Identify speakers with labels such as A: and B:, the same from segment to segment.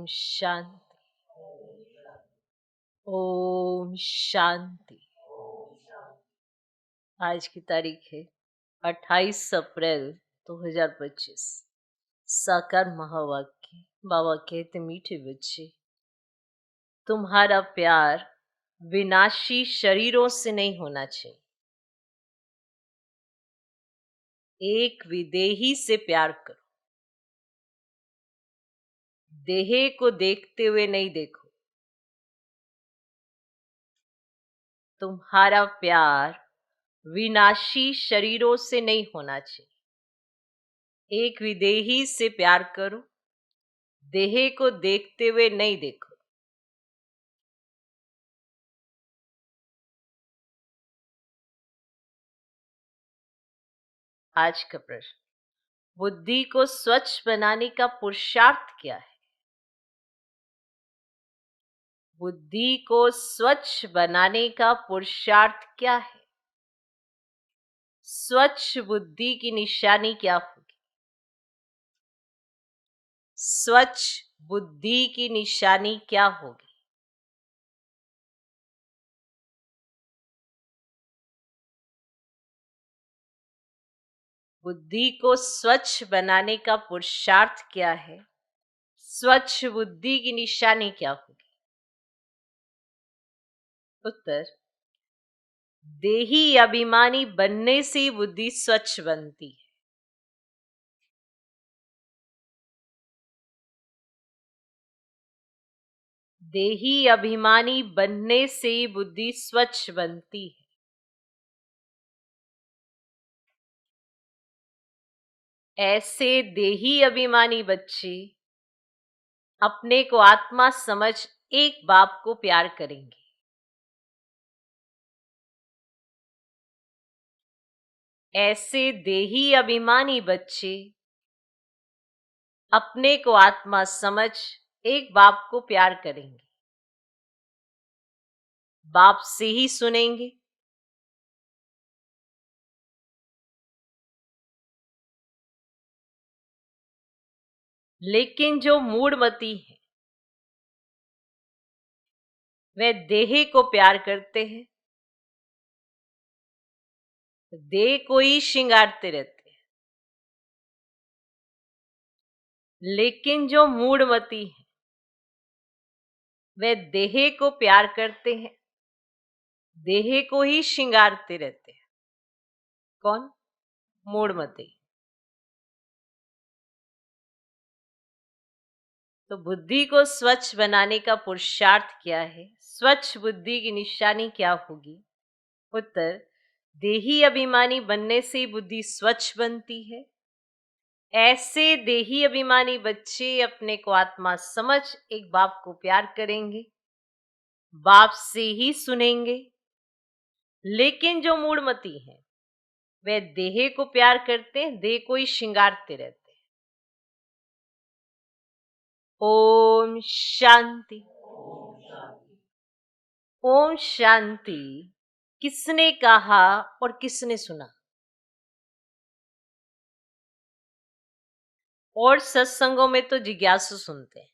A: शांति। ओम शांति। आज की तारीख है 28 अप्रैल 2025। साकार महावाक्य। बाबा कहते, मीठे बच्चे, तुम्हारा प्यार विनाशी शरीरों से नहीं होना चाहिए। एक विदेही से प्यार करो। देहे को देखते हुए नहीं देखो। तुम्हारा प्यार विनाशी शरीरों से नहीं होना चाहिए। एक विदेही से प्यार करो। देहे को देखते हुए नहीं देखो। आज का प्रश्न, बुद्धि को स्वच्छ बनाने का पुरुषार्थ क्या है? बुद्धि को स्वच्छ बनाने का पुरुषार्थ क्या है? स्वच्छ बुद्धि की निशानी क्या होगी? स्वच्छ बुद्धि की निशानी क्या होगी? बुद्धि को स्वच्छ बनाने का पुरुषार्थ क्या है? स्वच्छ बुद्धि की निशानी क्या होगी? उत्तर, देही अभिमानी बनने से ही बुद्धि स्वच्छ बनती है। देही अभिमानी बनने से ही बुद्धि स्वच्छ बनती है। ऐसे देही अभिमानी बच्चे अपने को आत्मा समझ एक बाप को प्यार करेंगे। ऐसे देही अभिमानी बच्चे अपने को आत्मा समझ एक बाप को प्यार करेंगे। बाप से ही सुनेंगे। लेकिन जो मूढ़मती है, वे देह को प्यार करते हैं, देह को ही श्रृंगारते रहते हैं। लेकिन जो मूढ़मती है, वे देह को प्यार करते हैं, देह को ही श्रृंगारते रहते हैं। कौन? मूढ़मती। तो बुद्धि को स्वच्छ बनाने का पुरुषार्थ क्या है? स्वच्छ बुद्धि की निशानी क्या होगी? उत्तर, देही अभिमानी बनने से ही बुद्धि स्वच्छ बनती है। ऐसे देही अभिमानी बच्चे अपने को आत्मा समझ एक बाप को प्यार करेंगे, बाप से ही सुनेंगे। लेकिन जो मूढ़मती है, वे देह को प्यार करते हैं, देह को ही श्रृंगारते रहते हैं। ओम शांति। ओम शांति किसने कहा और किसने सुना? और सत्संगों में तो जिज्ञासु सुनते हैं।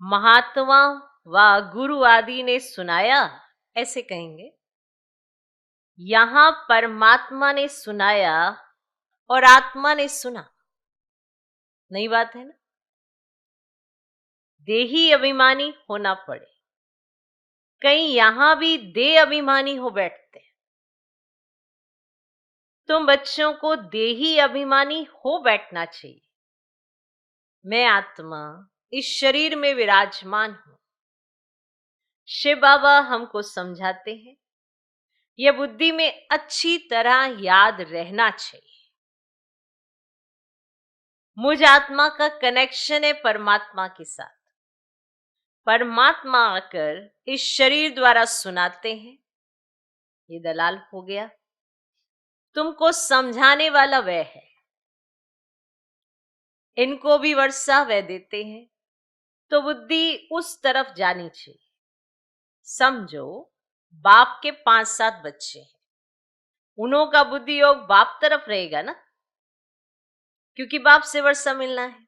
A: महात्मा व गुरु आदि ने सुनाया, ऐसे कहेंगे। यहां परमात्मा ने सुनाया और आत्मा ने सुना, नई बात है ना? देही अभिमानी होना पड़े। कहीं यहां भी देह अभिमानी हो बैठते हैं। तुम बच्चों को देही अभिमानी हो बैठना चाहिए। मैं आत्मा इस शरीर में विराजमान हूं। शिव बाबा हमको समझाते हैं, यह बुद्धि में अच्छी तरह याद रहना चाहिए। मुझ आत्मा का कनेक्शन है परमात्मा के साथ। परमात्मा आकर इस शरीर द्वारा सुनाते हैं। ये दलाल हो गया। तुमको समझाने वाला वह है। इनको भी वर्षा वह देते हैं। तो बुद्धि उस तरफ जानी चाहिए। समझो, बाप के 5-7 बच्चे हैं। उन्हों का बुद्धि योग बाप तरफ रहेगा ना, क्योंकि बाप से वर्षा मिलना है।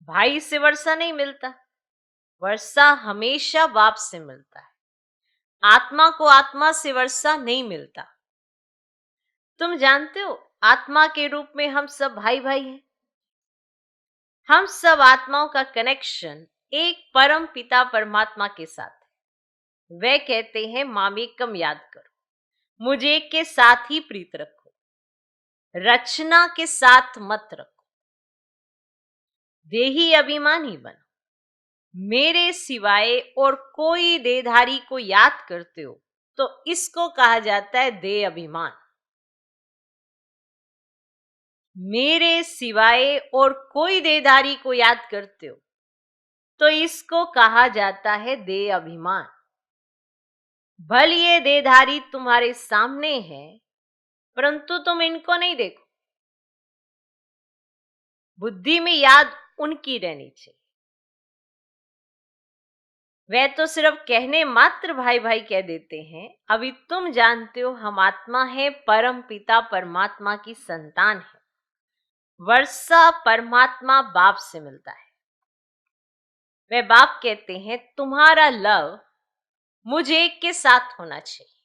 A: भाई से वर्षा नहीं मिलता, वर्षा हमेशा बाप से मिलता है। आत्मा को आत्मा से वर्षा नहीं मिलता। तुम जानते हो, आत्मा के रूप में हम सब भाई भाई हैं। हम सब आत्माओं का कनेक्शन एक परम पिता परमात्मा के साथ है। वे कहते हैं मामेकम याद करो, मुझे एक के साथ ही प्रीत रखो, रचना के साथ मत रखो, देही अभिमानी बनो। मेरे सिवाय और कोई देहधारी को याद करते हो तो इसको कहा जाता है देह अभिमान। मेरे सिवाय और कोई देहधारी को याद करते हो तो इसको कहा जाता है देह अभिमान। भले ये देहधारी तुम्हारे सामने है, परंतु तुम इनको नहीं देखो। बुद्धि में याद उनकी रहनी चाहिए। वे तो सिर्फ कहने मात्र भाई भाई कह देते हैं। अभी तुम जानते हो हम आत्मा है, परम पिता परमात्मा की संतान है। वर्षा परमात्मा बाप से मिलता है। वे बाप कहते हैं तुम्हारा लव मुझे एक के साथ होना चाहिए।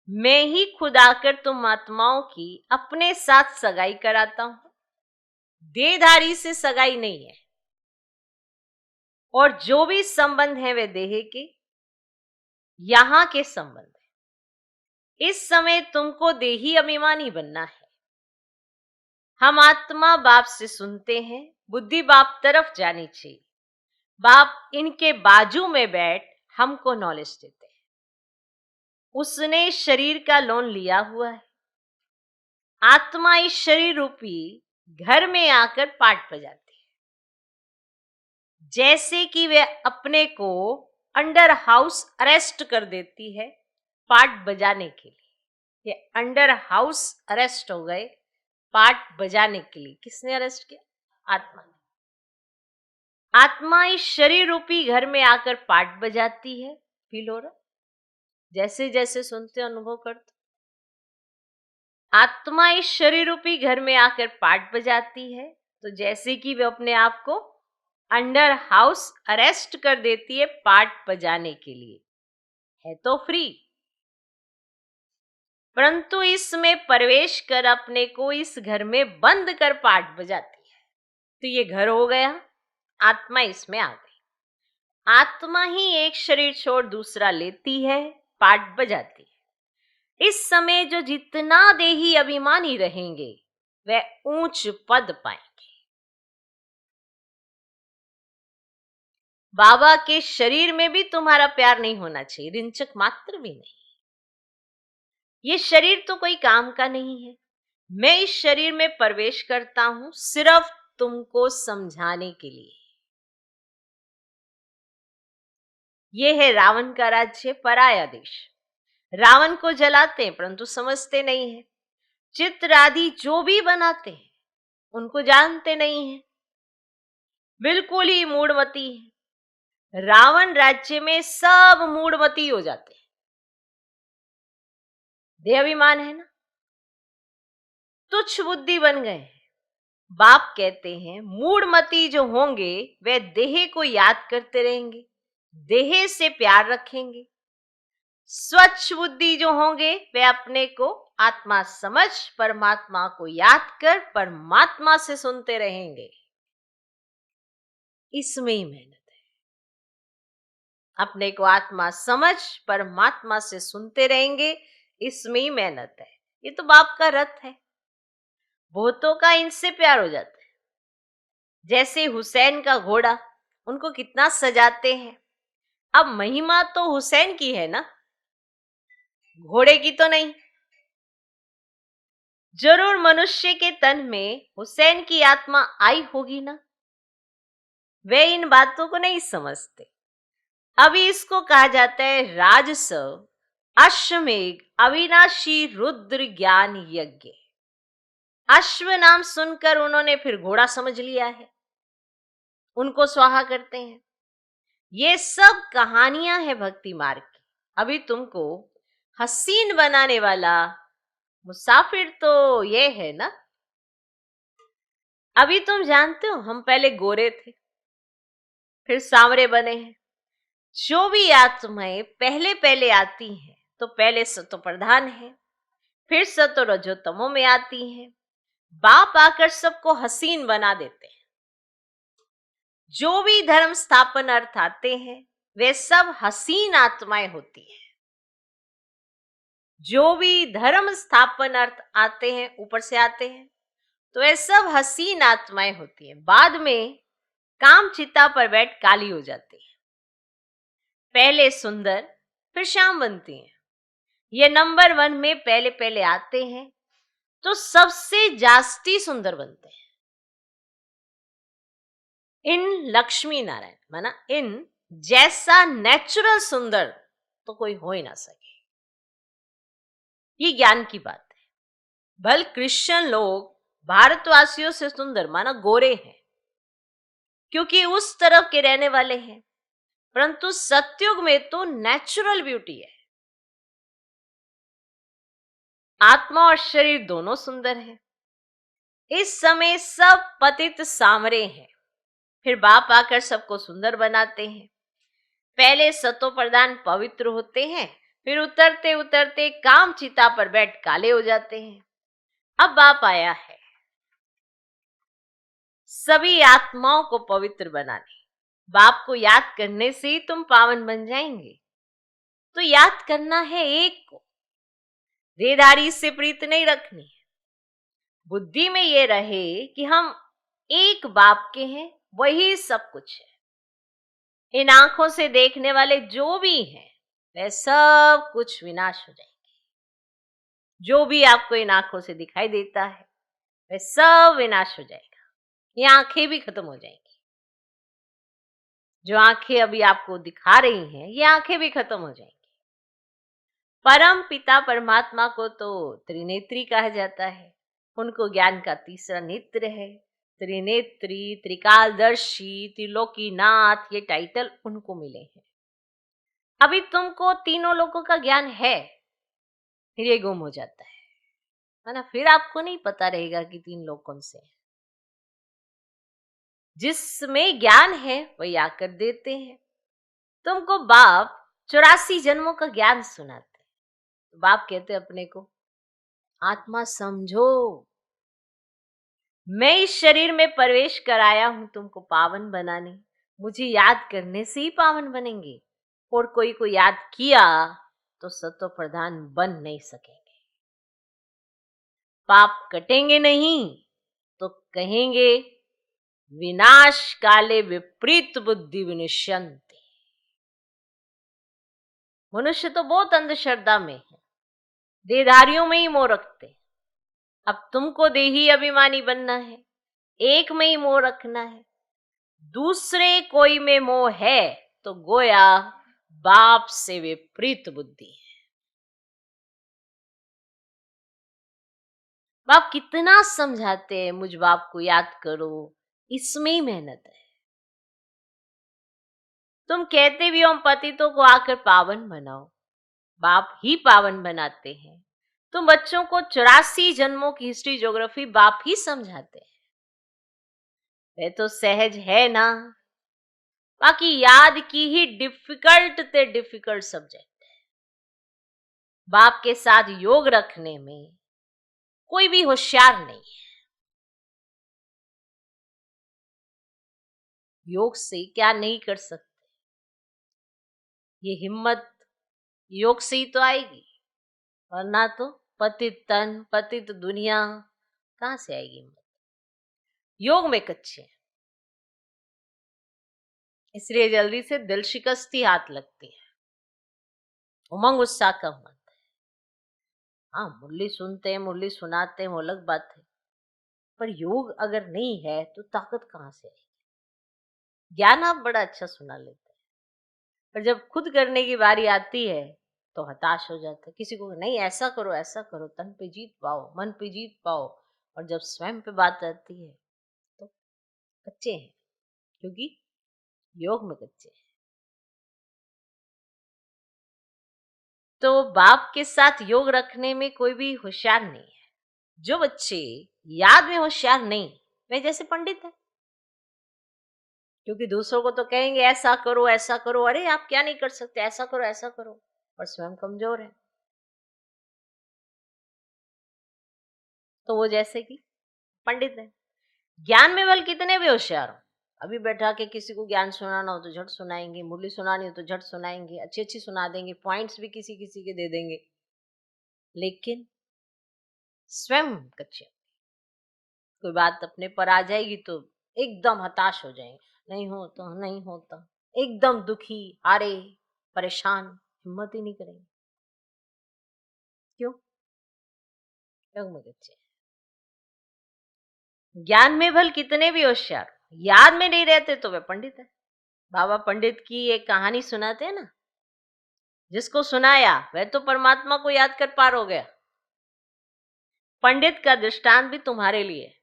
A: मैं ही खुद आकर तुम आत्माओं की अपने साथ सगाई कराता हूं। देहधारी से सगाई नहीं है, और जो भी संबंध है वे देह के, यहां के संबंध है। इस समय तुमको देही अभिमानी बनना है। हम आत्मा बाप से सुनते हैं, बुद्धि बाप तरफ जानी चाहिए। बाप इनके बाजू में बैठ हमको नॉलेज देते हैं। उसने शरीर का लोन लिया हुआ है। आत्मा इस शरीर रूपी घर में आकर पाठ बजाती है, जैसे कि वे अपने को अंडर हाउस अरेस्ट कर देती है पाठ बजाने के लिए। ये अंडर हाउस अरेस्ट हो गए पाठ बजाने के लिए। किसने अरेस्ट किया? आत्मा ने। आत्मा इस शरीर रूपी घर में आकर पाठ बजाती है। फील हो रहा? जैसे जैसे सुनते अनुभव करते। आत्मा इस शरीर रूपी घर में आकर पाठ बजाती है, तो जैसे कि वे अपने आप को अंडर हाउस अरेस्ट कर देती है पाठ बजाने के लिए। है तो फ्री, परंतु इसमें प्रवेश कर अपने को इस घर में बंद कर पाठ बजाती है। तो ये घर हो गया, आत्मा इसमें आ गई। आत्मा ही एक शरीर छोड़ दूसरा लेती है, पाठ बजाती है। इस समय जो जितना देही अभिमानी रहेंगे वे ऊंच पद पाएंगे। बाबा के शरीर में भी तुम्हारा प्यार नहीं होना चाहिए, रिंचक मात्र भी नहीं। ये शरीर तो कोई काम का नहीं है। मैं इस शरीर में प्रवेश करता हूं सिर्फ तुमको समझाने के लिए। ये है रावण का राज्य, पराया देश। रावण को जलाते हैं परंतु समझते नहीं है। चित्र आदि जो भी बनाते हैं उनको जानते नहीं है, बिल्कुल ही मूढ़मती है। रावण राज्य में सब मूढ़मती हो जाते हैं। देहाभिमान है ना, तुच्छ बुद्धि बन गए। बाप कहते हैं मूढ़मती जो होंगे वे देह को याद करते रहेंगे, देह से प्यार रखेंगे। स्वच्छ बुद्धि जो होंगे वे अपने को आत्मा समझ परमात्मा को याद कर परमात्मा से सुनते रहेंगे। इसमें ही मेहनत है। अपने को आत्मा समझ परमात्मा से सुनते रहेंगे, इसमें ही मेहनत है। ये तो बाप का रथ है। बहुतों का इनसे प्यार हो जाता है। जैसे हुसैन का घोड़ा, उनको कितना सजाते हैं। अब महिमा तो हुसैन की है ना, घोड़े की तो नहीं। जरूर मनुष्य के तन में हुसैन की आत्मा आई होगी ना। वे इन बातों को नहीं समझते। अभी इसको कहा जाता है राजसव, अश्वमेघ, अविनाशी रुद्र ज्ञान यज्ञ। अश्व नाम सुनकर उन्होंने फिर घोड़ा समझ लिया है, उनको स्वाहा करते हैं। ये सब कहानियां हैं भक्ति मार्ग की। अभी तुमको हसीन बनाने वाला मुसाफिर तो ये है ना। अभी तुम जानते हो हम पहले गोरे थे, फिर सांवरे बने हैं। जो भी आत्माएं पहले पहले आती हैं तो पहले सतो प्रधान है, फिर सतो रजोतमो में आती हैं। बाप आकर सबको हसीन बना देते हैं। जो भी धर्म स्थापन अर्थ आते हैं वे सब हसीन आत्माएं होती हैं। जो भी धर्म स्थापन अर्थ आते हैं ऊपर से आते हैं तो वे सब हसीन आत्माएं होती हैं। बाद में काम चिता पर बैठ काली हो जाती है। पहले सुंदर फिर श्याम बनती हैं। ये नंबर 1 में पहले पहले आते हैं तो सबसे जास्ती सुंदर बनते हैं। इन लक्ष्मी नारायण माना इन जैसा नेचुरल सुंदर तो कोई हो ही ना सके। ये ज्ञान की बात है। भल क्रिश्चियन लोग भारतवासियों से सुंदर माना गोरे हैं क्योंकि उस तरफ के रहने वाले हैं, परंतु सतयुग में तो नेचुरल ब्यूटी है। आत्मा और शरीर दोनों सुंदर हैं। इस समय सब पतित सांवरे हैं, फिर बाप आकर सबको सुंदर बनाते हैं। पहले सतो प्रधान पवित्र होते हैं, फिर उतरते उतरते काम चिता पर बैठ काले हो जाते हैं। अब बाप आया है सभी आत्माओं को पवित्र बनाने। बाप को याद करने से ही तुम पावन बन जाएंगे। तो याद करना है एक को, देहधारी से प्रीत नहीं रखनी है। बुद्धि में ये रहे कि हम एक बाप के हैं, वही सब कुछ है। इन आंखों से देखने वाले जो भी हैं वे सब कुछ विनाश हो जाएंगे। जो भी आपको इन आंखों से दिखाई देता है वे सब विनाश हो जाएगा। ये आंखें भी खत्म हो जाएंगी। जो आंखें अभी आपको दिखा रही हैं ये आंखें भी खत्म हो जाएंगी। परम पिता परमात्मा को तो त्रिनेत्री कहा जाता है। उनको ज्ञान का तीसरा नेत्र है। त्रिनेत्री, त्रिकालदर्शी, त्रिलोकीनाथ, ये टाइटल उनको मिले हैं। अभी तुमको तीनों लोगों का ज्ञान है, फिर ये गुम हो जाता है ना। फिर आपको नहीं पता रहेगा कि 3 लोग कौन से हैं। जिसमें ज्ञान है वही आकर देते हैं। तुमको बाप 84 जन्मों का ज्ञान सुनाते हैं। तो बाप कहते अपने को आत्मा समझो, मैं इस शरीर में प्रवेश कराया हूं तुमको पावन बनाने। मुझे याद करने से ही पावन बनेंगे। और कोई को याद किया तो सतो प्रधान बन नहीं सकेंगे। पाप कटेंगे नहीं तो कहेंगे विनाश काले विपरीत बुद्धि विनिश्यन्ति। मनुष्य तो बहुत अंधश्रद्धा में है, देहधारियों में ही मोह रखते हैं। अब तुमको देही अभिमानी बनना है, एक में ही मोह रखना है। दूसरे कोई में मोह है तो गोया बाप से विपरीत बुद्धि है। बाप कितना समझाते हैं, मुझ बाप को याद करो, इसमें ही मेहनत है। तुम कहते भी हो हम पतितों को आकर पावन बनाओ, बाप ही पावन बनाते हैं। तुम बच्चों को 84 जन्मों की हिस्ट्री ज्योग्राफी बाप ही समझाते हैं। वे तो सहज है ना। बाकी याद की ही डिफिकल्ट से डिफिकल्ट सब्जेक्ट है। बाप के साथ योग रखने में कोई भी होशियार नहीं है। योग से क्या नहीं कर सकते, ये हिम्मत योग से ही तो आएगी, वरना तो पतित तन पतित दुनिया कहां से आएगी हिम्मत। योग में कच्चे हैं, इसलिए जल्दी से दिल शिकस्ती हाथ लगती है, उमंग उत्साह कम होता है। हाँ, मुरली सुनते हैं, मुरली सुनाते हैं, वो अलग बात है, पर योग अगर नहीं है तो ताकत कहां से आएगी। ज्ञान आप बड़ा अच्छा सुना लेते हैं, पर जब खुद करने की बारी आती है तो हताश हो जाते हैं। किसी को नहीं ऐसा करो, तन पे जीत पाओ, मन पे जीत पाओ, और जब स्वयं पे बात आती है तो कच्चे हैं, क्योंकि योग में कच्चे हैं। तो बाप के साथ योग रखने में कोई भी होशियार नहीं है। जो बच्चे याद में होशियार नहीं, वे जैसे पंडित है, क्योंकि दूसरों को तो कहेंगे ऐसा करो, अरे आप क्या नहीं कर सकते, ऐसा करो ऐसा करो, और स्वयं कमजोर है। तो वो जैसे कि पंडित है। ज्ञान में बल कितने भी होशियार हो, अभी बैठा के किसी को ज्ञान सुनाना हो तो झट सुनाएंगे, मुरली सुनानी हो तो झट सुनाएंगे, अच्छी अच्छी सुना देंगे, पॉइंट्स भी किसी किसी के दे देंगे, लेकिन स्वयं कच्चे। कोई बात अपने पर आ जाएगी तो एकदम हताश हो जाएंगे, नहीं हो तो नहीं होता, एकदम दुखी, हारे, परेशान, हिम्मत ही नहीं करेंगे। क्यों? योग में कच्चे। ज्ञान में भल कितने भी होशियार, याद में नहीं रहते तो वे पंडित है। बाबा पंडित की एक कहानी सुनाते हैं ना, जिसको सुनाया वह तो परमात्मा को याद कर पार हो गया। पंडित का दृष्टांत भी तुम्हारे लिए,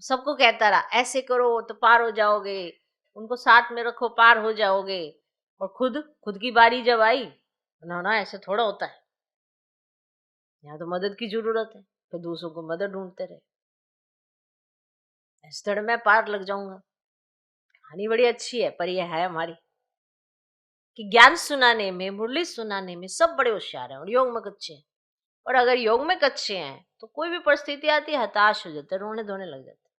A: सबको कहता रहा ऐसे करो तो पार हो जाओगे, उनको साथ में रखो पार हो जाओगे, और खुद खुद की बारी जब आई, ना ना ऐसे थोड़ा होता है, यहाँ तो मदद की जरूरत है, फिर दूसरों को मदद ढूंढते रहे, इस तरह मैं पार लग जाऊंगा। कहानी बड़ी अच्छी है, पर यह है हमारी कि ज्ञान सुनाने में, मुरली सुनाने में सब बड़े होशियार हैं और योग में कच्चे हैं। और अगर योग में कच्चे हैं तो कोई भी परिस्थिति आती है, हताश हो जाते, रोने धोने लग जाते,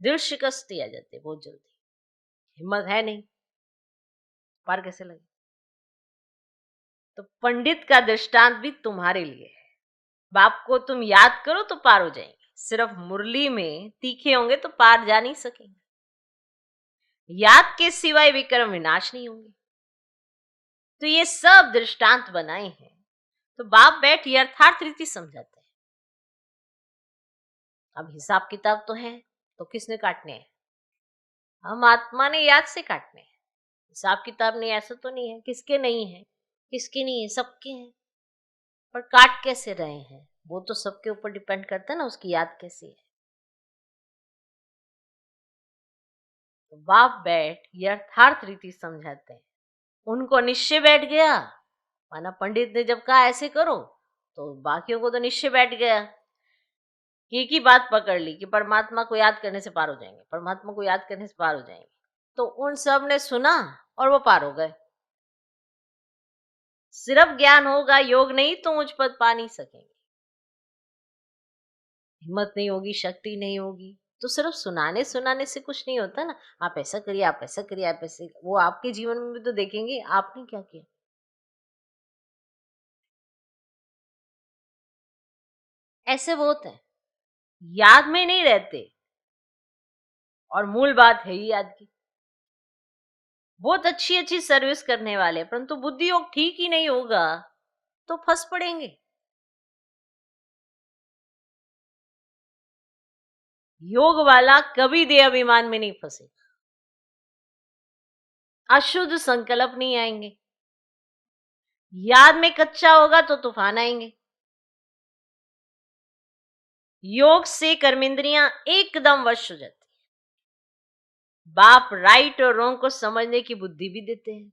A: दिल शिकस्ती आ जाती है बहुत जल्दी, हिम्मत है नहीं, पार कैसे लगे। तो पंडित का दृष्टांत भी तुम्हारे लिए है। बाप को तुम याद करो तो पार हो जाएंगे, सिर्फ मुरली में तीखे होंगे तो पार जा नहीं सकेंगे, याद के सिवाय विक्रम विनाश नहीं होंगे। तो ये सब दृष्टांत बनाए हैं, तो बाप बैठ यथार्थ रीति समझाते हैं। अब हिसाब किताब तो है, तो किसने काटने हैं? हम आत्मा ने याद से काटने हैं। हिसाब किताब नहीं, ऐसा तो नहीं है किसके नहीं है, किसके नहीं है, सबके हैं। पर काट कैसे रहे हैं वो तो सबके ऊपर डिपेंड करता है ना, उसकी याद कैसी है। तो बाप बैठ यथार्थ रीति समझाते हैं, उनको निश्चय बैठ गया, माना पंडित ने जब कहा ऐसे करो तो बाकियों को तो निश्चय बैठ गया कि एक ही बात पकड़ ली कि परमात्मा को याद करने से पार हो जाएंगे, परमात्मा को याद करने से पार हो जाएंगे। तो उन सब ने सुना और वो पार हो गए। सिर्फ ज्ञान होगा, योग नहीं तो उच्च पद पा नहीं सकेंगे, हिम्मत नहीं होगी, शक्ति नहीं होगी। तो सिर्फ सुनाने सुनाने से कुछ नहीं होता ना, आप ऐसा करिए, आप ऐसा करिए, आप ऐसे, वो आपके जीवन में भी तो देखेंगे आपने क्या किया। ऐसे बहुत है, याद में नहीं रहते, और मूल बात है ही याद की। बहुत अच्छी अच्छी सर्विस करने वाले, परंतु बुद्धि योग ठीक ही नहीं होगा तो फंस पड़ेंगे। योग वाला कभी देह अभिमान में नहीं फंसे, अशुद्ध संकल्प नहीं आएंगे, याद में कच्चा होगा तो तूफान आएंगे। योग से कर्मेंद्रियां एकदम वश हो जाती, बाप राइट और रॉन्ग को समझने की बुद्धि भी देते हैं।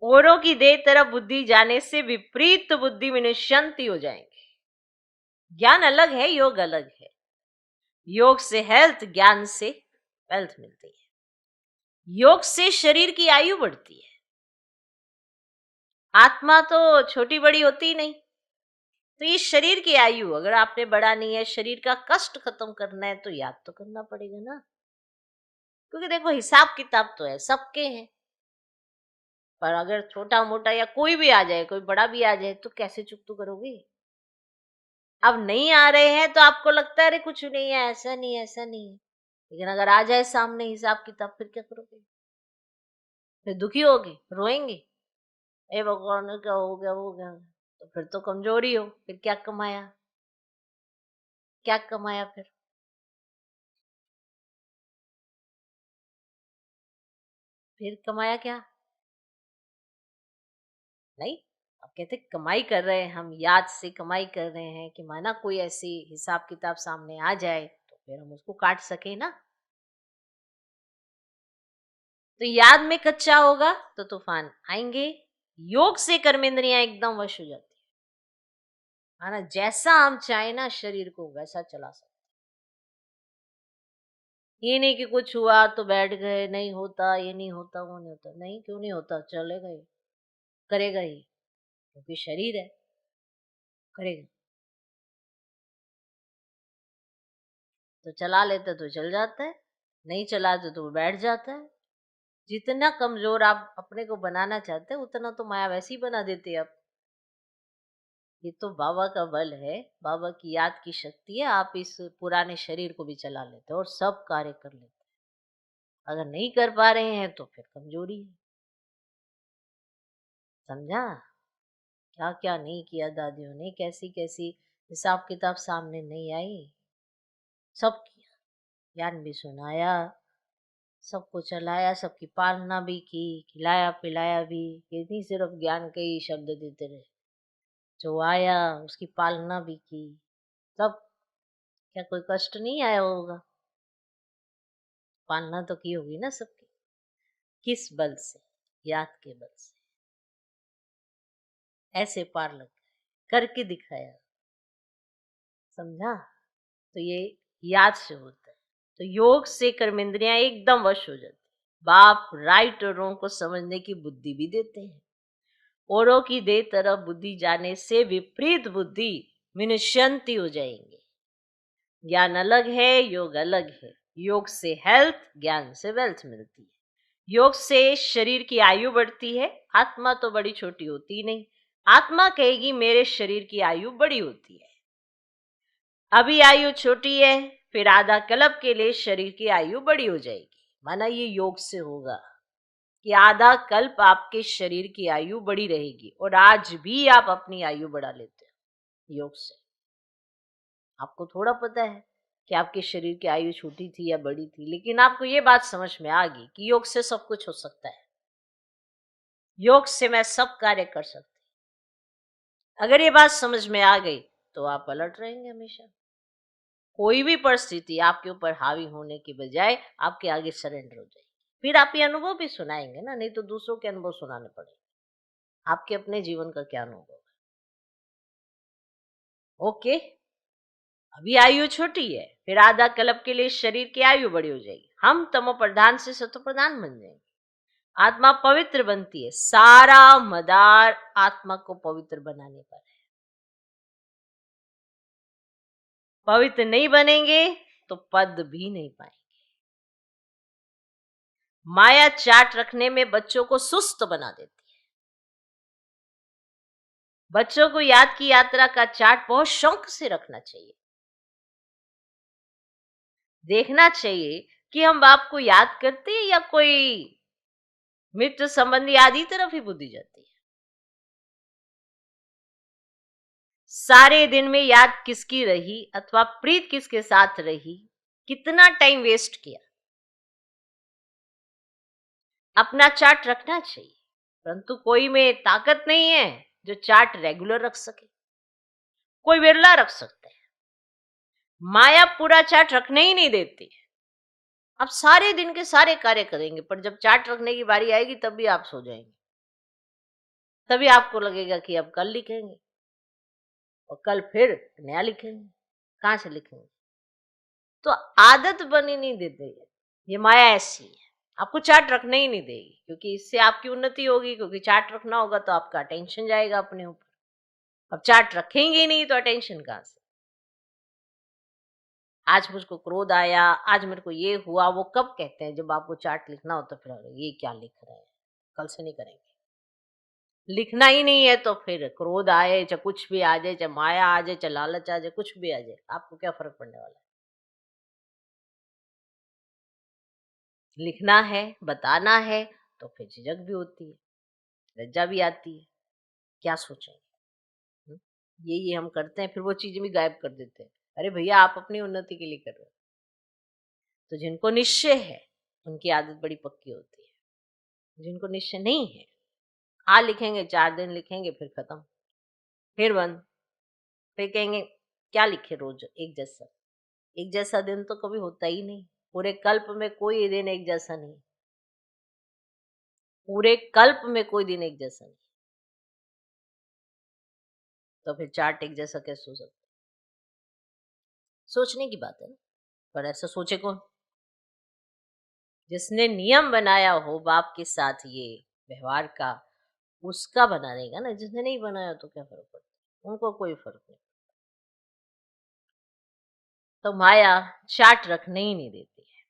A: औरों की देह तरफ बुद्धि जाने से विपरीत बुद्धि में निशांति हो जाएंगे। ज्ञान अलग है, योग अलग है। योग से हेल्थ, ज्ञान से वेल्थ मिलती है। योग से शरीर की आयु बढ़ती है, आत्मा तो छोटी बड़ी होती ही नहीं। तो ये शरीर की आयु अगर आपने बढ़ानी है, शरीर का कष्ट खत्म करना है, तो याद तो करना पड़ेगा ना, क्योंकि देखो हिसाब किताब तो है, सबके हैं। पर अगर छोटा मोटा या कोई भी आ जाए, कोई बड़ा भी आ जाए, तो कैसे चुकतू करोगे। अब नहीं आ रहे हैं तो आपको लगता है अरे कुछ नहीं है, ऐसा नहीं है, ऐसा नहीं है, लेकिन अगर आ जाए सामने हिसाब किताब, फिर क्या करोगे? फिर दुखी होगे, रोएंगे, ए भगवान क्या हो गया, वो हो गया। तो फिर तो कमजोरी हो, फिर क्या कमाया, क्या कमाया फिर कमाया क्या? नहीं। अब कहते कमाई कर रहे हैं हम, याद से कमाई कर रहे हैं कि माना कोई ऐसी हिसाब किताब सामने आ जाए तो फिर हम उसको काट सके ना। तो याद में कच्चा होगा तो तूफान आएंगे। योग से कर्मेंद्रियां एकदम वश हो जाती है, है ना, जैसा हम चाहे ना शरीर को वैसा चला सकते। ये नहीं कि कुछ हुआ तो बैठ गए, नहीं होता, ये नहीं होता, वो नहीं होता। नहीं, क्यों नहीं होता, चलेगा ही, करेगा ही, क्योंकि शरीर है, करेगा। तो चला लेते तो चल जाता है, नहीं चलाते तो वो बैठ जाता है। जितना कमजोर आप अपने को बनाना चाहते हैं उतना तो माया वैसे ही बना देते हैं आप। ये तो बाबा का बल है, बाबा की याद की शक्ति है। आप इस पुराने शरीर को भी चला लेते हो और सब कार्य कर लेते हैं। अगर नहीं कर पा रहे हैं तो फिर कमजोरी है। समझा? क्या क्या नहीं किया दादियों ने, कैसी कैसी हिसाब किताब सामने नहीं आई, सब किया। ज्ञान भी सुनाया, सबको चलाया, सबकी पालना भी की, खिलाया पिलाया भी। ये नहीं सिर्फ ज्ञान के ही शब्द देते रहे, जो आया उसकी पालना भी की। तब क्या कोई कष्ट नहीं आया होगा? पालना तो की होगी ना सबकी। किस बल से? याद के बल से। ऐसे पार लग गए, करके दिखाया। समझा? तो ये याद से होता है। तो योग से कर्मेंद्रियां एकदम वश हो जाती। बाप राइट और रॉन्ग को समझने की बुद्धि भी देते हैं। औरों की दे तरफ बुद्धि जाने से विपरीत बुद्धि विनश्यंती हो जाएंगे। ज्ञान अलग है, योग अलग है। योग से हेल्थ, ज्ञान से वेल्थ मिलती है। योग से शरीर की आयु बढ़ती है। आत्मा तो बड़ी छोटी होती नहीं। आत्मा कहेगी मेरे शरीर की आयु बड़ी होती है। अभी आयु छोटी है, फिर आधा कल्प के लिए शरीर की आयु बड़ी हो जाएगी। माना ये योग से होगा कि आधा कल्प आपके शरीर की आयु बड़ी रहेगी, और आज भी आप अपनी आयु बढ़ा लेते हो योग से। आपको थोड़ा पता है कि आपके शरीर की आयु छोटी थी या बड़ी थी, लेकिन आपको ये बात समझ में आ गई कि योग से सब कुछ हो सकता है। योग से मैं सब कार्य कर सकती। अगर ये बात समझ में आ गई तो आप अलर्ट रहेंगे हमेशा। कोई भी परिस्थिति आपके ऊपर हावी होने की बजाय आपके आगे सरेंडर हो जाएगी। फिर आप ये अनुभव भी सुनाएंगे ना, नहीं तो दूसरों के अनुभव सुनाने पड़ेंगे। आपके अपने जीवन का क्या अनुभव है? ओके, अभी आयु छोटी है, फिर आधा कल्प के लिए शरीर की आयु बड़ी हो जाएगी। हम तमो प्रधान से सतो प्रधान बन जाएंगे। आत्मा पवित्र बनती है। सारा मदार आत्मा को पवित्र बनाने पर है। पवित्र नहीं बनेंगे तो पद भी नहीं पाएंगे। माया चाट रखने में बच्चों को सुस्त बना देती है। बच्चों को याद की यात्रा का चार्ट बहुत शौक से रखना चाहिए। देखना चाहिए कि हम बाप को याद करते हैं या कोई मित्र संबंधी आदि तरफ ही बुद्धि जाती है। सारे दिन में याद किसकी रही अथवा प्रीत किसके साथ रही, कितना टाइम वेस्ट किया, अपना चार्ट रखना चाहिए। परंतु कोई में ताकत नहीं है जो चार्ट रेगुलर रख सके। कोई विरला रख सकता है। माया पूरा चार्ट रखने ही नहीं देती। आप सारे दिन के सारे कार्य करेंगे, पर जब चार्ट रखने की बारी आएगी तब भी आप सो जाएंगे। तभी आपको लगेगा कि अब कल लिखेंगे, और कल फिर नया लिखेंगे। कहां से लिखेंगे? तो आदत बनी नहीं देते। ये माया ऐसी है, आपको चार्ट रखने ही नहीं देगी, क्योंकि इससे आपकी उन्नति होगी। क्योंकि चार्ट रखना होगा तो आपका अटेंशन जाएगा अपने ऊपर। अब चार्ट रखेंगे ही नहीं तो अटेंशन कहां से? आज मुझको क्रोध आया, आज मेरे को ये हुआ, वो कब कहते हैं? जब आपको चार्ट लिखना हो तो फिर ये क्या लिख रहे हैं, कल से नहीं करेंगे। लिखना ही नहीं है तो फिर क्रोध आए, चाहे कुछ भी आ जाए, चाहे माया आ जाए, चाहे लालच आ जाए, कुछ भी आ जाए, आपको क्या फर्क पड़ने वाला है? लिखना है, बताना है, तो फिर झिझक भी होती है, लज्जा भी आती है। क्या सोचेंगे? हम्म? ये हम करते हैं, फिर वो चीजें भी गायब कर देते हैं। अरे भैया, आप अपनी उन्नति के लिए कर रहे हो। तो जिनको निश्चय है उनकी आदत बड़ी पक्की होती है। जिनको निश्चय नहीं है, हाँ लिखेंगे, 4 दिन लिखेंगे, फिर खत्म, फिर बंद। फिर कहेंगे क्या लिखे रोज एक जैसा। एक जैसा दिन तो कभी होता ही नहीं। पूरे कल्प में कोई दिन एक जैसा नहीं। पूरे कल्प में कोई दिन एक जैसा नहीं। तो फिर चाट एक जैसा कैसे हो सकता? सोचने की बात है ना। पर ऐसा सोचे कौन? जिसने नियम बनाया हो बाप के साथ ये व्यवहार का, उसका बना रहेगा ना। जिसने नहीं बनाया तो क्या फर्क पड़ता है? उनको कोई फर्क नहीं। तो माया चाट रखने ही नहीं देती है,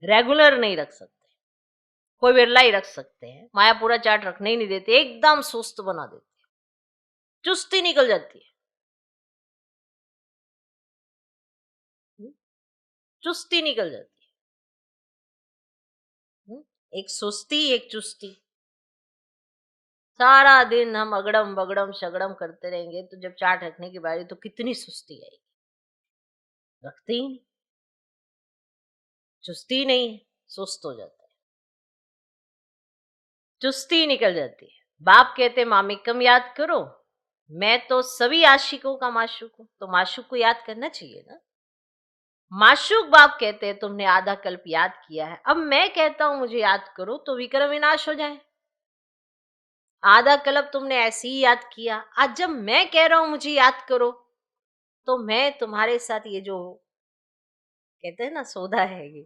A: रेगुलर नहीं रख सकते। कोई बिरला ही रख सकते हैं, माया पूरा चाट रखने ही नहीं देती, एकदम सुस्त बना देती है, चुस्ती निकल जाती है। हम्म, चुस्ती निकल जाती है। एक सुस्ती एक चुस्ती। सारा दिन हम अगड़म बगड़म शगड़म करते रहेंगे, तो जब चाट रखने की बारी तो कितनी सुस्ती आएगी। रखते ही नहीं, चुस्ती नहीं है, सुस्त हो जाता है, चुस्ती निकल जाती है। बाप कहते मामिकम याद करो, मैं तो सभी आशिकों का माशूक हूं, तो माशूक को याद करना चाहिए ना। माशूक बाप कहते हैं तुमने आधा कल्प याद किया है, अब मैं कहता हूं मुझे याद करो तो विक्रम विनाश हो जाए। आधा कल्प तुमने ऐसे ही याद किया, आज जब मैं कह रहा हूं मुझे याद करो, तो मैं तुम्हारे साथ ये जो कहते हैं ना सौदा है ये,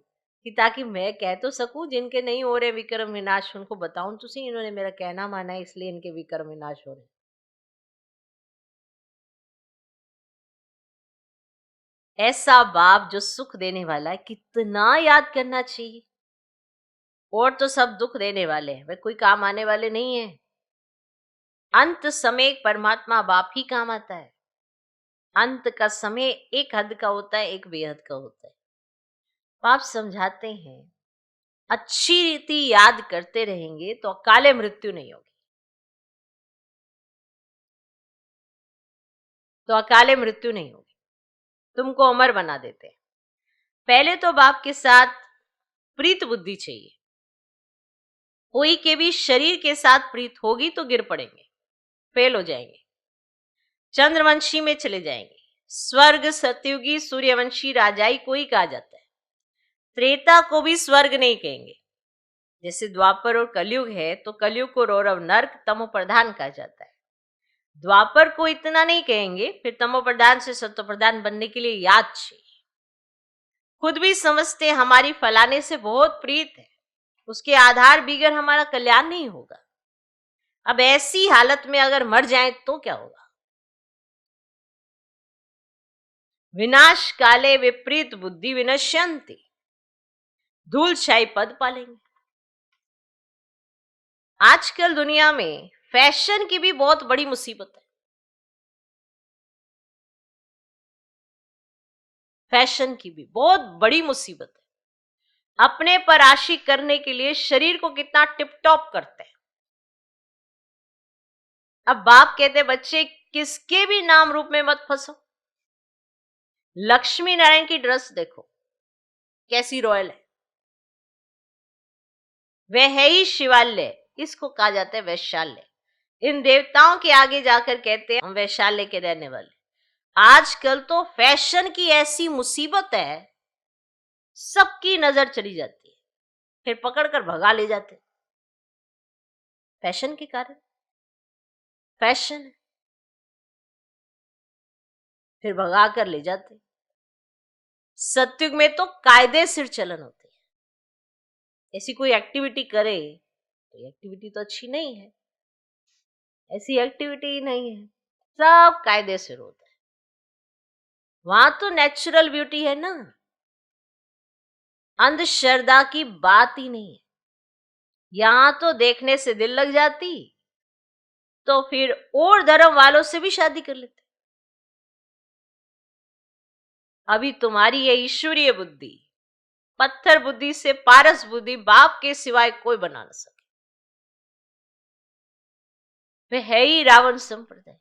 A: कि ताकि मैं कह तो सकूं जिनके नहीं हो रहे विक्रम विनाश, उनको बताऊं तो सही इन्होंने मेरा कहना माना है, इसलिए इनके विक्रम विनाश हो रहे। ऐसा बाप जो सुख देने वाला है, कितना याद करना चाहिए। और तो सब दुख देने वाले हैं, वे कोई काम आने वाले नहीं है। अंत समय परमात्मा बाप ही काम आता है। अंत का समय एक हद का होता है, एक बेहद का होता है। बाप समझाते हैं अच्छी रीति याद करते रहेंगे तो अकाले मृत्यु नहीं होगी। तो अकाले मृत्यु नहीं होगी, तुमको अमर बना देते हैं। पहले तो बाप के साथ प्रीत बुद्धि चाहिए। कोई के भी शरीर के साथ प्रीत होगी तो गिर पड़ेंगे, फेल हो जाएंगे, चंद्रवंशी में चले जाएंगे। स्वर्ग सतयुगी सूर्यवंशी राजाई कोई कहा जाता है। त्रेता को भी स्वर्ग नहीं कहेंगे। जैसे द्वापर और कलयुग है, तो कलयुग को रौरव नर्क तमो प्रधान कहा जाता है। द्वापर को इतना नहीं कहेंगे, फिर तमो प्रधान से सत्व प्रधान बनने के लिए याद चाहिए। खुद भी समझते हमारी फलाने से बहुत प्रीत है, उसके आधार बिगर हमारा कल्याण नहीं होगा। अब ऐसी हालत में अगर मर जाए तो क्या होगा? विनाश काले विपरीत बुद्धि विनश्यंति, धूल छाई पद पालेंगे। आजकल दुनिया में फैशन की भी बहुत बड़ी मुसीबत है। फैशन की भी बहुत बड़ी मुसीबत है। अपने पर आशिक करने के लिए शरीर को कितना टिप टॉप करते हैं। अब बाप कहते बच्चे किसके भी नाम रूप में मत फंसो। लक्ष्मी नारायण की ड्रेस देखो कैसी रॉयल है, वह है ही शिवालय, इसको कहा जाता है वैशाल्य। इन देवताओं के आगे जाकर कहते हैं हम वैशाल्य के रहने वाले। आजकल तो फैशन की ऐसी मुसीबत है, सबकी नजर चली जाती है, फिर पकड़कर भगा ले जाते। फैशन के कारण, फैशन है, फिर भगा कर ले जाते। सत्युग में तो कायदे सिर चलन होती है। ऐसी कोई एक्टिविटी करे तो एक्टिविटी तो अच्छी नहीं है, ऐसी एक्टिविटी ही नहीं है, सब कायदे सिर होता है। वहां तो नेचुरल ब्यूटी है ना, अंधश्रद्धा की बात ही नहीं है। यहां तो देखने से दिल लग जाती, तो फिर और धर्म वालों से भी शादी कर लेते। अभी तुम्हारी ये ईश्वरीय बुद्धि पत्थर बुद्धि से पारस बुद्धि बाप के सिवाय कोई बना न सके। वे है ही रावण संप्रदाय।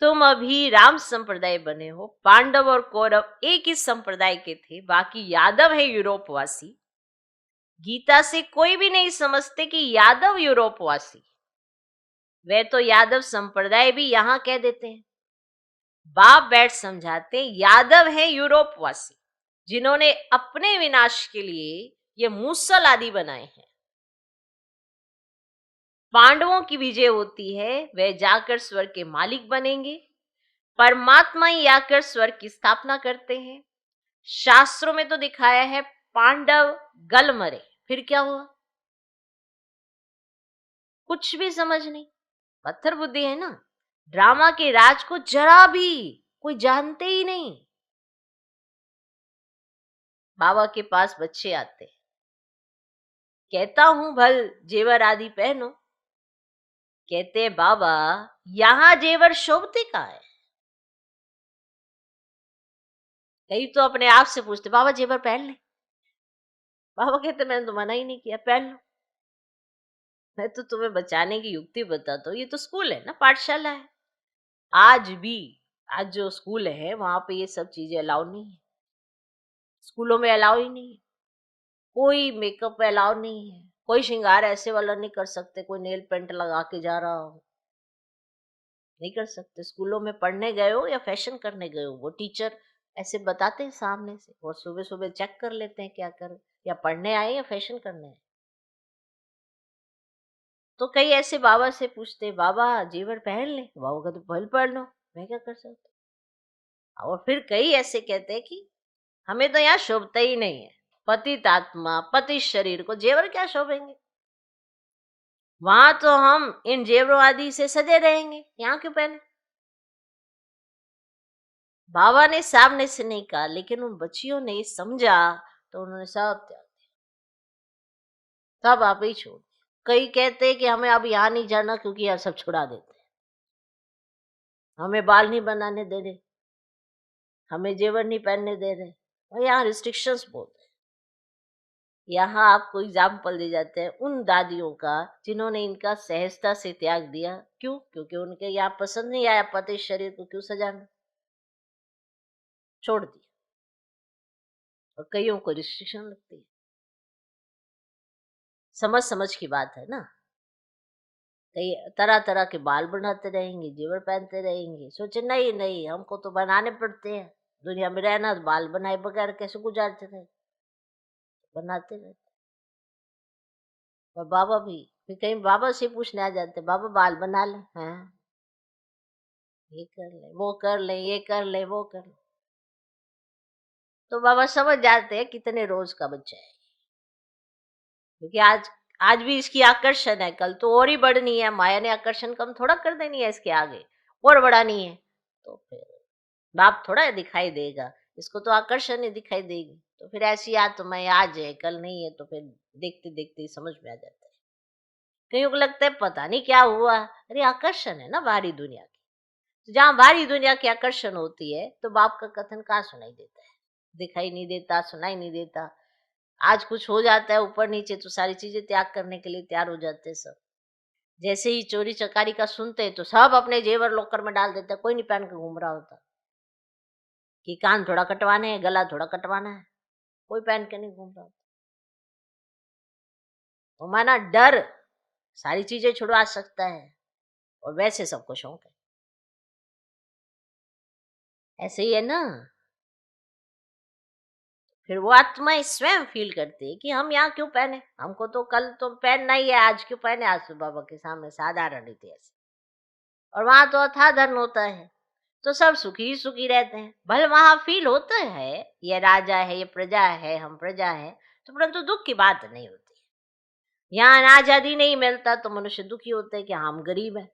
A: तुम अभी राम संप्रदाय बने हो। पांडव और कौरव एक ही संप्रदाय के थे, बाकी यादव है यूरोपवासी। गीता से कोई भी नहीं समझते कि यादव यूरोपवासी, वे तो यादव संप्रदाय भी यहां कह देते हैं। बाप बैठ समझाते यादव है यूरोपवासी, जिन्होंने अपने विनाश के लिए ये मूसल आदि बनाए हैं। पांडवों की विजय होती है, वे जाकर स्वर्ग के मालिक बनेंगे। परमात्मा ही आकर स्वर्ग की स्थापना करते हैं। शास्त्रों में तो दिखाया है पांडव गल मरे, फिर क्या हुआ? कुछ भी समझ नहीं, पत्थर बुद्धि है ना। ड्रामा के राज को जरा भी कोई जानते ही नहीं। बाबा के पास बच्चे आते, कहता हूं भल जेवर आदि पहनो। कहते बाबा यहां जेवर शोभते कहाँ है? कई तो अपने आप से पूछते बाबा जेवर पहन ले। बाबा कहते मैंने तो मना ही नहीं किया, पहन लो। मैं तो तुम्हें बचाने की युक्ति बताता हूँ, ये तो स्कूल है ना, पाठशाला है। आज भी, आज जो स्कूल है वहां पे ये सब चीजें अलाउ नहीं है। स्कूलों में अलाउ ही नहीं है। कोई मेकअप अलाउ नहीं है, कोई श्रृंगार ऐसे वाला नहीं कर सकते, कोई नेल पेंट लगा के जा रहा हो नहीं कर सकते। स्कूलों में पढ़ने गए हो या फैशन करने गए हो, वो टीचर ऐसे बताते हैं सामने से, और सुबह सुबह चेक कर लेते हैं क्या कर, या पढ़ने आए या फैशन करने आए। तो कई ऐसे बाबा से पूछते बाबा जेवर पहन ले, बाबा कहते पहल पहन लो, मैं क्या कर सकता। और फिर कई ऐसे कहते हैं कि हमें तो यहाँ शोभता ही नहीं है, पतित आत्मा पति शरीर को जेवर क्या शोभेंगे, वहां तो हम इन जेवरों आदि से सजे रहेंगे, यहाँ क्यों पहने। बाबा ने सामने से नहीं कहा, लेकिन उन बच्चियों ने समझा, तो उन्होंने सब त्याग, सब आप ही छोड़। कई कहते हैं कि हमें अब यहाँ नहीं जाना क्योंकि यहाँ सब छुड़ा देते हैं, हमें बाल नहीं बनाने दे रहे, हमें जेवर नहीं पहनने दे रहे, और यहाँ रिस्ट्रिक्शंस बहुत है। यहाँ आपको एग्जाम्पल दे जाते हैं उन दादियों का जिन्होंने इनका सहजता से त्याग दिया। क्यों? क्योंकि उनके यहाँ पसंद नहीं आया पति शरीर को क्यों सजाना, छोड़ दिया। और कईयों को रिस्ट्रिक्शन लगती है। समझ समझ की बात है ना। कई तरह तरह के बाल बनाते रहेंगे, जेवर पहनते रहेंगे, सोचे नहीं नहीं हमको तो बनाने पड़ते हैं, दुनिया में रहना तो बाल बनाए बगैर कैसे गुजारते रहे, बनाते रहते। और बाबा भी फिर कहीं बाबा से पूछने आ जाते, बाबा बाल बना ले, हाँ ये कर ले वो कर ले, ये कर ले वो कर ले। तो बाबा समझ जाते हैं कितने रोज का बच्चा है, क्योंकि आज आज भी इसकी आकर्षण है, कल तो और ही बढ़नी है। माया ने आकर्षण कम थोड़ा कर देनी है इसके आगे, और बढ़ानी है। तो फिर बाप थोड़ा दिखाई देगा, इसको तो आकर्षण ही दिखाई देगी। तो फिर ऐसी आत्माएं आज है कल नहीं है, तो फिर देखते देखते ही समझ में आ जाता है। कईयों को लगता है पता नहीं क्या हुआ, अरे आकर्षण है ना बाहरी दुनिया की। तो जहाँ बाहरी दुनिया की आकर्षण होती है तो बाप का कथन कहाँ सुनाई देता है, दिखाई नहीं देता, सुनाई नहीं देता। आज कुछ हो जाता है ऊपर नीचे तो सारी चीजें त्याग करने के लिए तैयार हो जाते हैं सब। जैसे ही चोरी चकारी का सुनते हैं तो सब अपने जेवर लॉकर में डाल देते हैं, कोई नहीं पहन के घूम रहा होता कि कान थोड़ा कटवाने हैं, गला थोड़ा कटवाना है, कोई पहन के नहीं घूम रहा होता। तो माना डर सारी चीजें छुड़वा सकता है, और वैसे सबको शौक है। ऐसे ही है ना। फिर वो आत्माएं स्वयं फील करती है कि हम यहाँ क्यों पहने, हमको तो कल तो पहनना ही है, आज क्यों पहने, आज तो बाबा के सामने साधारण रीति ऐसे। और वहां तो अथाह धन होता है, तो सब सुखी ही सुखी रहते हैं। भले वहां फील होता है ये राजा है, ये प्रजा है, हम प्रजा है, तो परंतु दुख की बात नहीं होती। यहाँ अनाज आदि नहीं मिलता तो मनुष्य दुखी होते हैं कि हम गरीब है,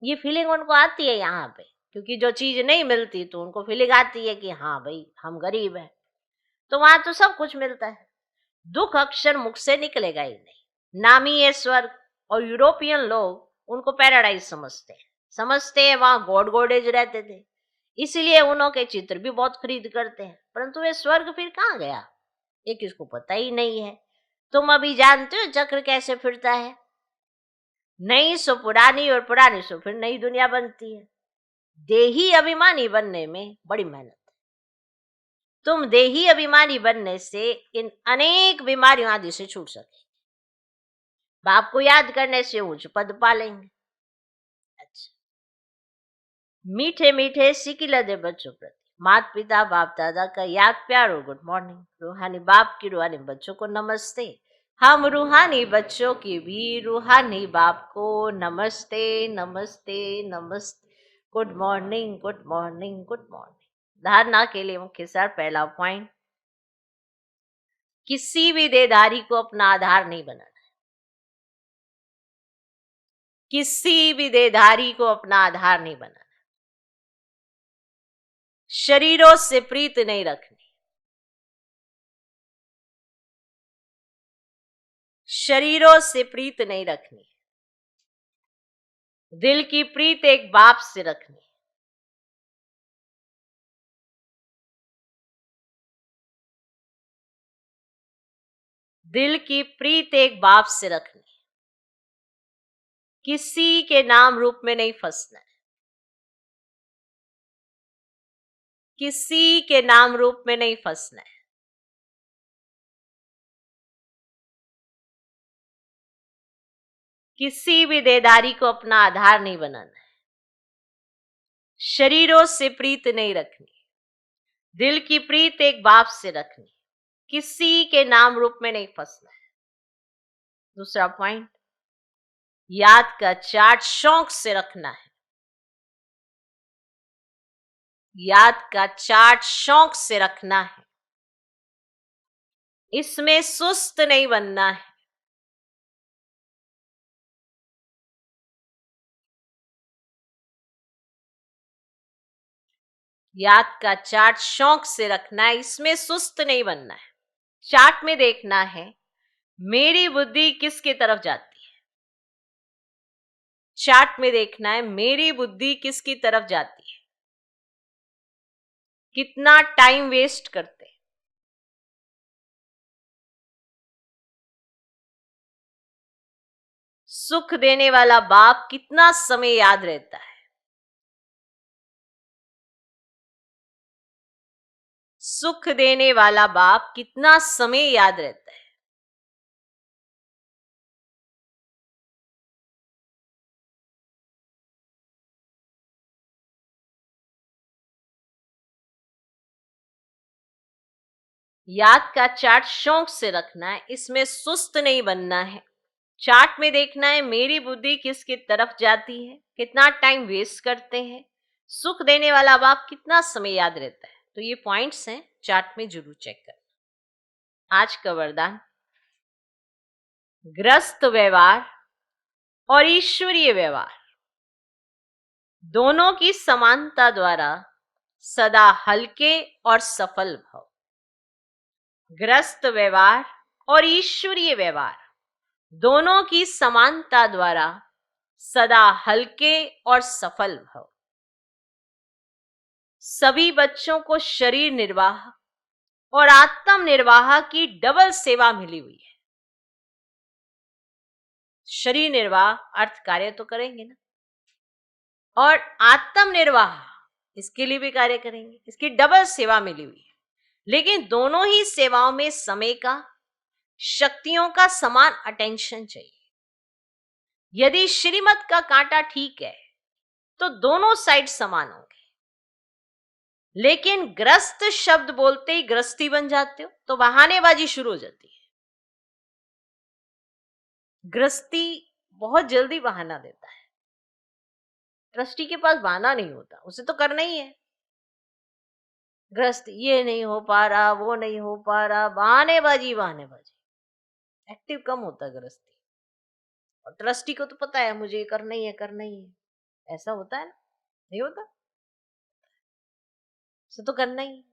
A: ये फीलिंग उनको आती है यहाँ पे। क्योंकि जो चीज नहीं मिलती तो उनको फीलिंग आती है कि हाँ भाई हम गरीब है। तो वहां तो सब कुछ मिलता है, दुख अक्षर मुख से निकलेगा ही नहीं। नामी है स्वर्ग, और यूरोपियन लोग उनको पैराडाइज समझते हैं, समझते हैं वहां गॉड गॉडेज रहते थे, इसलिए उन्हों के चित्र भी बहुत खरीद करते हैं। परंतु वे स्वर्ग फिर कहाँ गया ये किसको पता ही नहीं है। तुम अभी जानते हो चक्र कैसे फिरता है, नई सो पुरानी और पुरानी सो फिर नई दुनिया बनती है। देही अभिमानी बनने में बड़ी मेहनत है। तुम देही अभिमानी बनने से इन अनेक बीमारियों आदि से छूट सके, बाप को याद करने से उच्च पद पालेंगे। अच्छा, मीठे मीठे सिकिला दे बच्चों प्रति माता पिता बाप दादा का याद प्यार और गुड मॉर्निंग। रूहानी बाप की रूहानी बच्चों को नमस्ते। हम रूहानी बच्चों की भी रूहानी बाप को नमस्ते नमस्ते नमस्ते। Good morning good morning good morning. धारणा के लिए मुख्य सार। पहला पॉइंट, किसी भी देहधारी को अपना आधार नहीं बनाना। किसी भी देहधारी को अपना आधार नहीं बनाना। शरीरों से प्रीत नहीं रखनी। शरीरों से प्रीत नहीं रखनी। दिल की प्रीत एक बाप से रखनी। दिल की प्रीत एक बाप से रखनी। किसी के नाम रूप में नहीं फंसना है। किसी के नाम रूप में नहीं फंसना है। किसी भी देहधारी को अपना आधार नहीं बनाना है। शरीरों से प्रीत नहीं रखनी। दिल की प्रीत एक बाप से रखनी। किसी के नाम रूप में नहीं फंसना है। दूसरा पॉइंट, याद का चार्ट शौक से रखना है। याद का चार्ट शौक से रखना है। इसमें सुस्त नहीं बनना है। याद का चार्ट शौक से रखना है। इसमें सुस्त नहीं बनना है। चार्ट में देखना है मेरी बुद्धि किसकी तरफ जाती है। चार्ट में देखना है मेरी बुद्धि किसकी तरफ जाती है। कितना टाइम वेस्ट करते हैं। सुख देने वाला बाप कितना समय याद रहता है। सुख देने वाला बाप कितना समय याद रहता है। याद का चार्ट शौक से रखना है। इसमें सुस्त नहीं बनना है। चार्ट में देखना है मेरी बुद्धि किसकी तरफ जाती है, कितना टाइम वेस्ट करते हैं, सुख देने वाला बाप कितना समय याद रहता है। तो ये पॉइंट्स हैं, चार्ट में जरूर चेक करना। आज का वरदान, ग्रस्त व्यवहार और ईश्वरीय व्यवहार दोनों की समानता द्वारा सदा हल्के और सफल भव। ग्रस्त व्यवहार और ईश्वरीय व्यवहार दोनों की समानता द्वारा सदा हल्के और सफल भव। सभी बच्चों को शरीर निर्वाह और आत्म निर्वाह की डबल सेवा मिली हुई है। शरीर निर्वाह अर्थ कार्य तो करेंगे ना, और आत्म निर्वाह इसके लिए भी कार्य करेंगे। इसकी डबल सेवा मिली हुई है। लेकिन दोनों ही सेवाओं में समय का, शक्तियों का समान अटेंशन चाहिए। यदि श्रीमत का कांटा ठीक है तो दोनों साइड समान होंगे। लेकिन ग्रस्त शब्द बोलते ही ग्रस्ती बन जाते हो तो बहानेबाजी शुरू हो जाती है। गृहस्थी बहुत जल्दी बहाना देता है। ट्रस्टी के पास बहाना नहीं होता, उसे तो करना ही है। गृहस्थ ये नहीं हो पा रहा, वो नहीं हो पा रहा, बहानेबाजी बहानेबाजी। एक्टिव कम होता है गृहस्थी। और ट्रस्टी को तो पता है मुझे ये करना ही है, करना ही है। ऐसा होता है ना, नहीं होता, उसे तो करना ही है।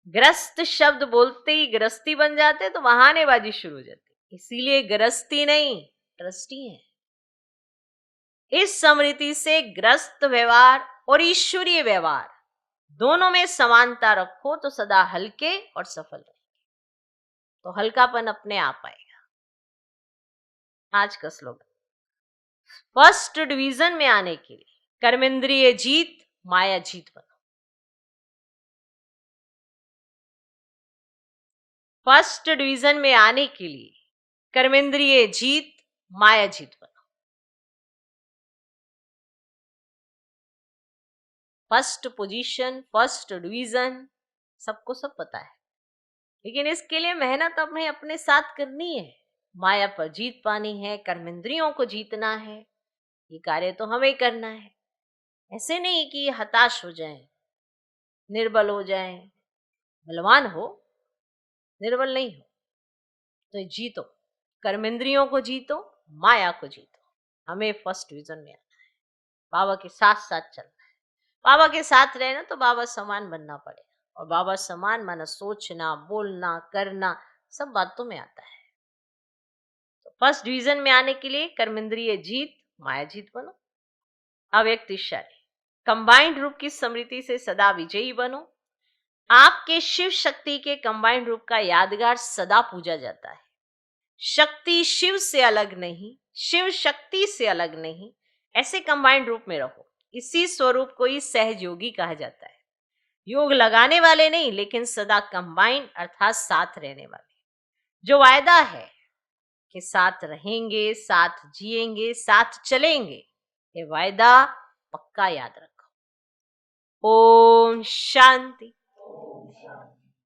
A: ग्रस्त शब्द बोलते ही गृहस्थी बन जाते तो बहानेबाजी शुरू हो जाती। इसीलिए गृहस्थी नहीं, ट्रस्टी है। इस समृद्धि से ग्रस्त व्यवहार और ईश्वरीय व्यवहार दोनों में समानता रखो तो सदा हल्के और सफल रहे। तो हल्कापन अपने आप आएगा। आज का स्लोगन, फर्स्ट डिवीजन में आने के लिए कर्मेंद्रिय जीत माया जीत बनो। फर्स्ट डिवीजन में आने के लिए कर्मेंद्रिय जीत माया जीत बनो। फर्स्ट पोजीशन, फर्स्ट डिवीजन, सबको सब पता है। लेकिन इसके लिए मेहनत हमें अपने साथ करनी है। माया पर जीत पानी है, कर्मेंद्रियों को जीतना है, ये कार्य तो हमें करना है। ऐसे नहीं कि हताश हो जाएं, निर्बल हो जाएं। बलवान हो, निर्बल नहीं हो। तो जीतो, कर्मेंद्रियों को जीतो, माया को जीतो। हमें फर्स्ट डिवीजन में आना है, बाबा के साथ साथ चलना है। बाबा के साथ रहना तो बाबा समान बनना पड़ेगा, और बाबा समान माना सोचना, बोलना, करना, सब बातों में आता है। तो फर्स्ट डिवीजन में आने के लिए कर्मेंद्रिय जीत, माया जीत बनो। अव्यक्तिशाली कंबाइंड रूप की स्मृति से सदा विजयी बनो। आपके शिव शक्ति के कंबाइंड रूप का यादगार सदा पूजा जाता है। शक्ति शिव से अलग नहीं, शिव शक्ति से अलग नहीं, ऐसे कंबाइंड रूप में रहो। इसी स्वरूप को ही सहज योगी कहा जाता है। योग लगाने वाले नहीं, लेकिन सदा कंबाइंड अर्थात साथ रहने वाले। जो वायदा है कि साथ रहेंगे, साथ जिएंगे, साथ चलेंगे, ये वायदा पक्का याद रखो। ओम शांति।